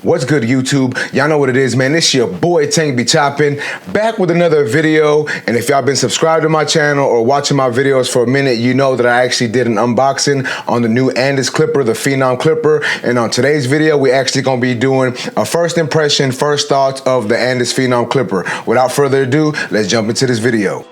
What's good, YouTube? Y'all know what it is, man. This your boy Tank be Choppin, back with another video. And if y'all been subscribed to my channel or watching my videos for a minute, you know that I actually did an unboxing on the new Andis clipper, the Phenom clipper. And on today's video, we actually gonna be doing a first impression, first thoughts of the Andis Phenom clipper. Without further ado, let's jump into this video.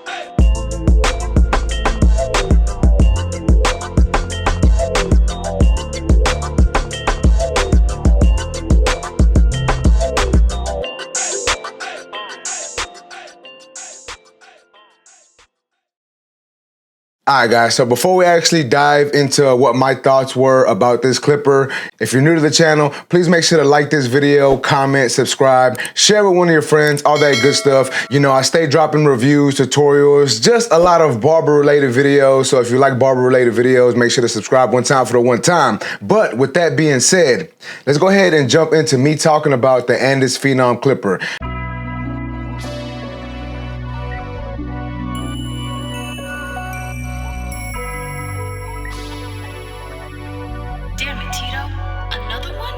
Alright guys, so before we actually dive into what my thoughts were about this clipper, if you're new to the channel, please make sure to like this video, comment, subscribe, share with one of your friends, all that good stuff. You know, I stay dropping reviews, tutorials, just a lot of barber related videos. So if you like barber related videos, make sure to subscribe one time for the one time. But with that being said, let's go ahead and jump into me talking about the Andis Phenom clipper. Damn it, Tito. Another one?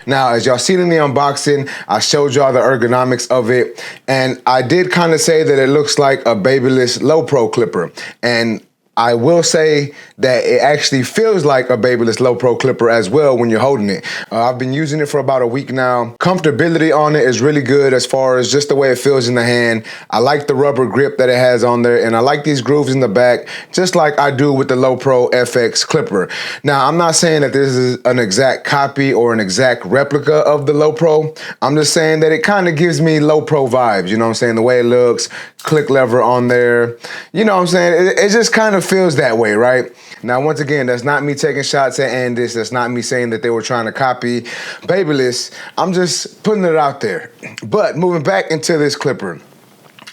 Now, as y'all seen in the unboxing, I showed y'all the ergonomics of it, and I did kind of say that it looks like a babyless low pro clipper. And I will say that it actually feels like a babyless low pro clipper as well when you're holding it. I've been using it for about a week now. Comfortability on it is really good as far as just the way it feels in the hand. I like the rubber grip that it has on there, and I like these grooves in the back, just like I do with the Low Pro FX clipper. Now, I'm not saying that this is an exact copy or an exact replica of the Low Pro. I'm just saying that it kind of gives me Low Pro vibes, you know what I'm saying? The way it looks, click lever on there, you know what I'm saying? It just kind of feels that way, right? Now, once again, that's not me taking shots at Andis. That's not me saying that they were trying to copy Babyless. I'm just putting it out there. But moving back into this clipper,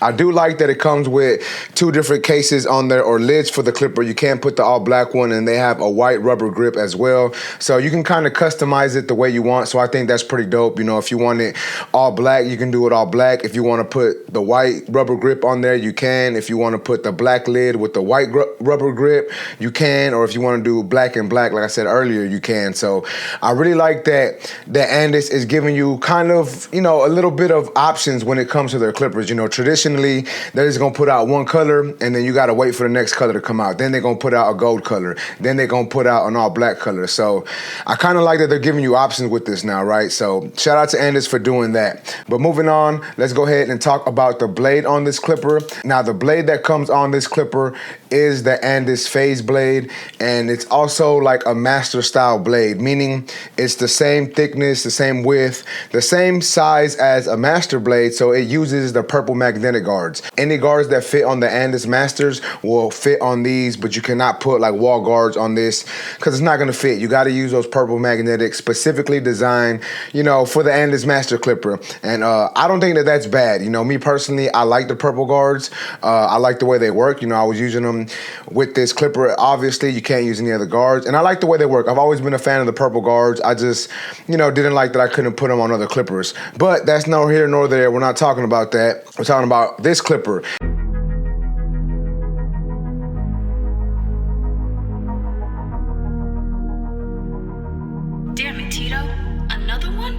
I do like that it comes with two different cases on there, or lids for the clipper. You can put the all black one, and they have a white rubber grip as well. So you can kind of customize it the way you want. So I think that's pretty dope. You know, if you want it all black, you can do it all black. If you want to put the white rubber grip on there, you can. If you want to put the black lid with the white rubber grip, you can. Or if you want to do black and black, like I said earlier, you can. So I really like that Andis is giving you kind of, you know, a little bit of options when it comes to their clippers. You know, traditionally, they're just gonna put out one color, and then you gotta wait for the next color to come out. Then they're gonna put out a gold color. Then they're gonna put out an all black color. So I kind of like that they're giving you options with this now, right? So shout out to Andis for doing that. But moving on, let's go ahead and talk about the blade on this clipper. Now, the blade that comes on this clipper is the Andis phase blade, and it's also like a master style blade, meaning it's the same thickness, the same width, the same size as a master blade. So it uses the purple magnetic guards. Any guards that fit on the Andis Masters will fit on these, but you cannot put like wall guards on this because it's not going to fit. You got to use those purple magnetics specifically designed, you know, for the Andis Master Clipper. And I don't think that that's bad. You know, me personally, I like the purple guards. I like the way they work. You know, I was using them with this clipper. Obviously, you can't use any other guards, and I like the way they work. I've always been a fan of the purple guards. I just, you know, didn't like that I couldn't put them on other clippers. But that's neither here nor there. We're not talking about that. We're talking about this clipper. Damn it, Tito. Tito, another one?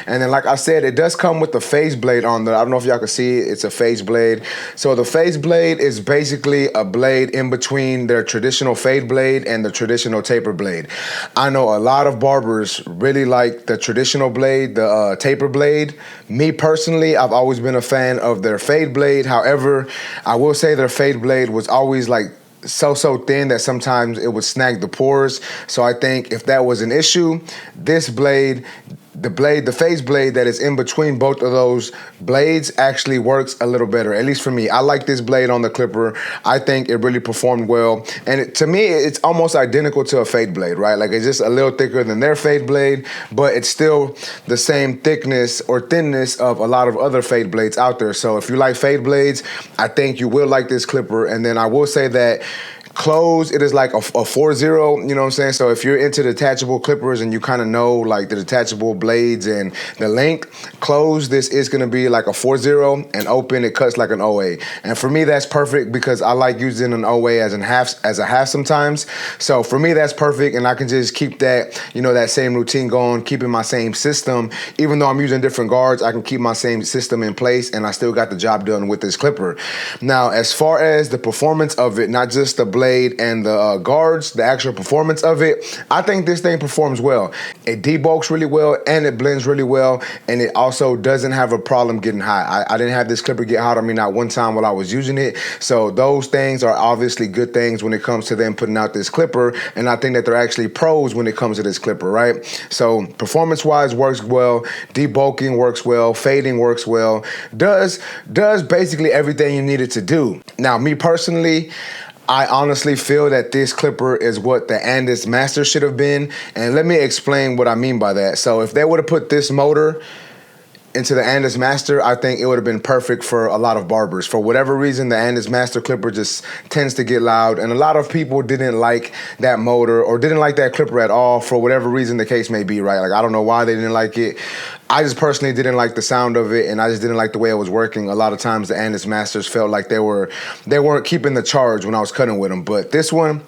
And then, like I said, it does come with the phase blade on there. I don't know if y'all can see it. It's a phase blade. So the phase blade is basically a blade in between their traditional fade blade and the traditional taper blade. I know a lot of barbers really like the traditional blade, the taper blade. Me personally, I've always been a fan of their fade blade. However, I will say their fade blade was always like so thin that sometimes it would snag the pores. So I think if that was an issue, this blade, the phase blade that is in between both of those blades actually works a little better, at least for me. I like this blade on the clipper. I think it really performed well. And to me, it's almost identical to a fade blade, right? Like it's just a little thicker than their fade blade, but it's still the same thickness or thinness of a lot of other fade blades out there. So if you like fade blades, I think you will like this clipper. And then I will say that close, it is like a 4-0, you know what I'm saying? So if you're into detachable clippers and you kind of know like the detachable blades and the length, close, this is gonna be like a 4-0, and open, it cuts like an OA. And for me, that's perfect because I like using an OA as a half sometimes. So for me, that's perfect, and I can just keep that, you know, that same routine going, keeping my same system. Even though I'm using different guards, I can keep my same system in place, and I still got the job done with this clipper. Now, as far as the performance of it, not just the blade and the guards, the actual performance of it, I think this thing performs well. It debulks really well, and it blends really well, and it also doesn't have a problem getting hot. I didn't have this clipper get hot on me not one time while I was using it, so those things are obviously good things when it comes to them putting out this clipper, and I think that they're actually pros when it comes to this clipper, right? So performance-wise works well, debulking works well, fading works well, does basically everything you need it to do. Now, me personally, I honestly feel that this clipper is what the Andis Master should have been, and let me explain what I mean by that. So if they would have put this motor into the Andis Master, I think it would have been perfect for a lot of barbers. For whatever reason, the Andis Master clipper just tends to get loud, and a lot of people didn't like that motor or didn't like that clipper at all for whatever reason the case may be, right? Like, I don't know why they didn't like it. I just personally didn't like the sound of it, and I just didn't like the way it was working. A lot of times the Andis Masters felt like they weren't keeping the charge when I was cutting with them, but this one,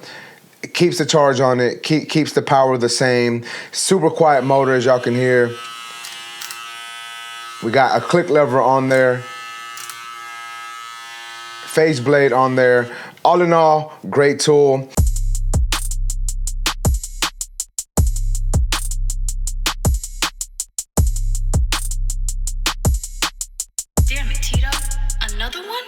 it keeps the charge on it, keeps the power the same. Super quiet motor, as y'all can hear. We got a click lever on there, phase blade on there. All in all, great tool. Another one?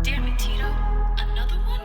Damn it, Tito. Another one?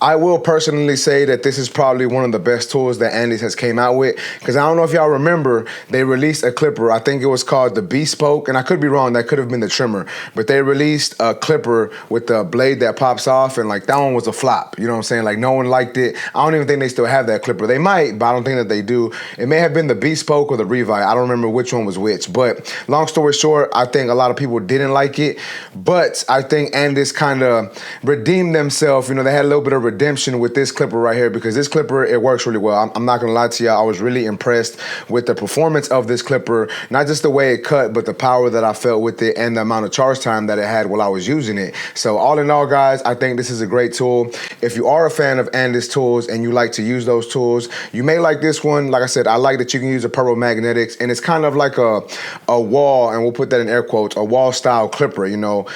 I will personally say that this is probably one of the best tools that Andis has came out with, because I don't know if y'all remember, they released a clipper. I think it was called the Bespoke, and I could be wrong. That could have been the trimmer, but they released a clipper with the blade that pops off, and like that one was a flop. You know what I'm saying? Like no one liked it. I don't even think they still have that clipper. They might, but I don't think that they do. It may have been the Bespoke or the Revi. I don't remember which one was which. But long story short, I think a lot of people didn't like it, but I think Andis kind of redeemed themselves. You know, they had a little bit of redemption with this clipper right here, because this clipper, it works really well. I'm not gonna lie to y'all, I was really impressed with the performance of this clipper, not just the way it cut, but the power that I felt with it and the amount of charge time that it had while I was using it. So all in all, guys, I think this is a great tool. If you are a fan of Andis tools and you like to use those tools, you may like this one. Like I said, I like that you can use a purple magnetics, and it's kind of like a wall, and we'll put that in air quotes, a wall style clipper. You know,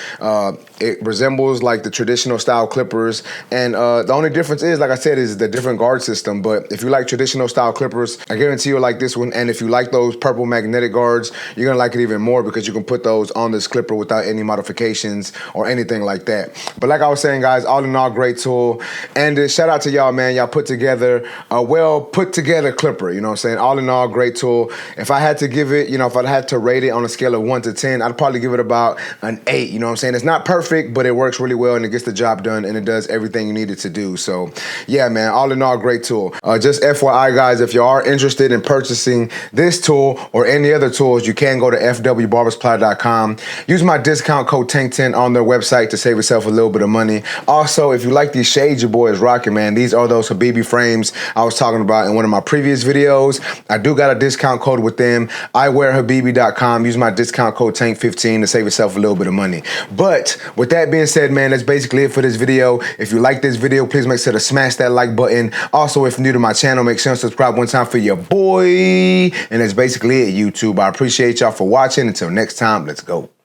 it resembles like the traditional style clippers, and The only difference is, like I said, is the different guard system. But if you like traditional style clippers, I guarantee you'll like this one. And if you like those purple magnetic guards, you're gonna like it even more because you can put those on this clipper without any modifications or anything like that. But like I was saying, guys, all in all, great tool. And shout out to y'all, man. Y'all put together a well put together clipper. You know what I'm saying? All in all, great tool. If I had to give it, you know, if I had to rate it on a scale of 1 to 10, I'd probably give it about an 8. You know what I'm saying? It's not perfect, but it works really well and it gets the job done and it does everything you need it to do. So yeah, man, all in all, great tool. Just FYI, guys, if you are interested in purchasing this tool or any other tools, you can go to fwbarbersupply.com. Use my discount code TANK10 on their website to save yourself a little bit of money. Also, if you like these shades your boy is rocking, man, these are those Habibi frames I was talking about in one of my previous videos. I do got a discount code with them. iwearhabibi.com. Use my discount code TANK15 to save yourself a little bit of money. But with that being said, man, that's basically it for this video. If you like this video, please make sure to smash that like button. Also, if you're new to my channel, make sure to subscribe one time for your boy. And that's basically it, YouTube. I appreciate y'all for watching. Until next time, let's go.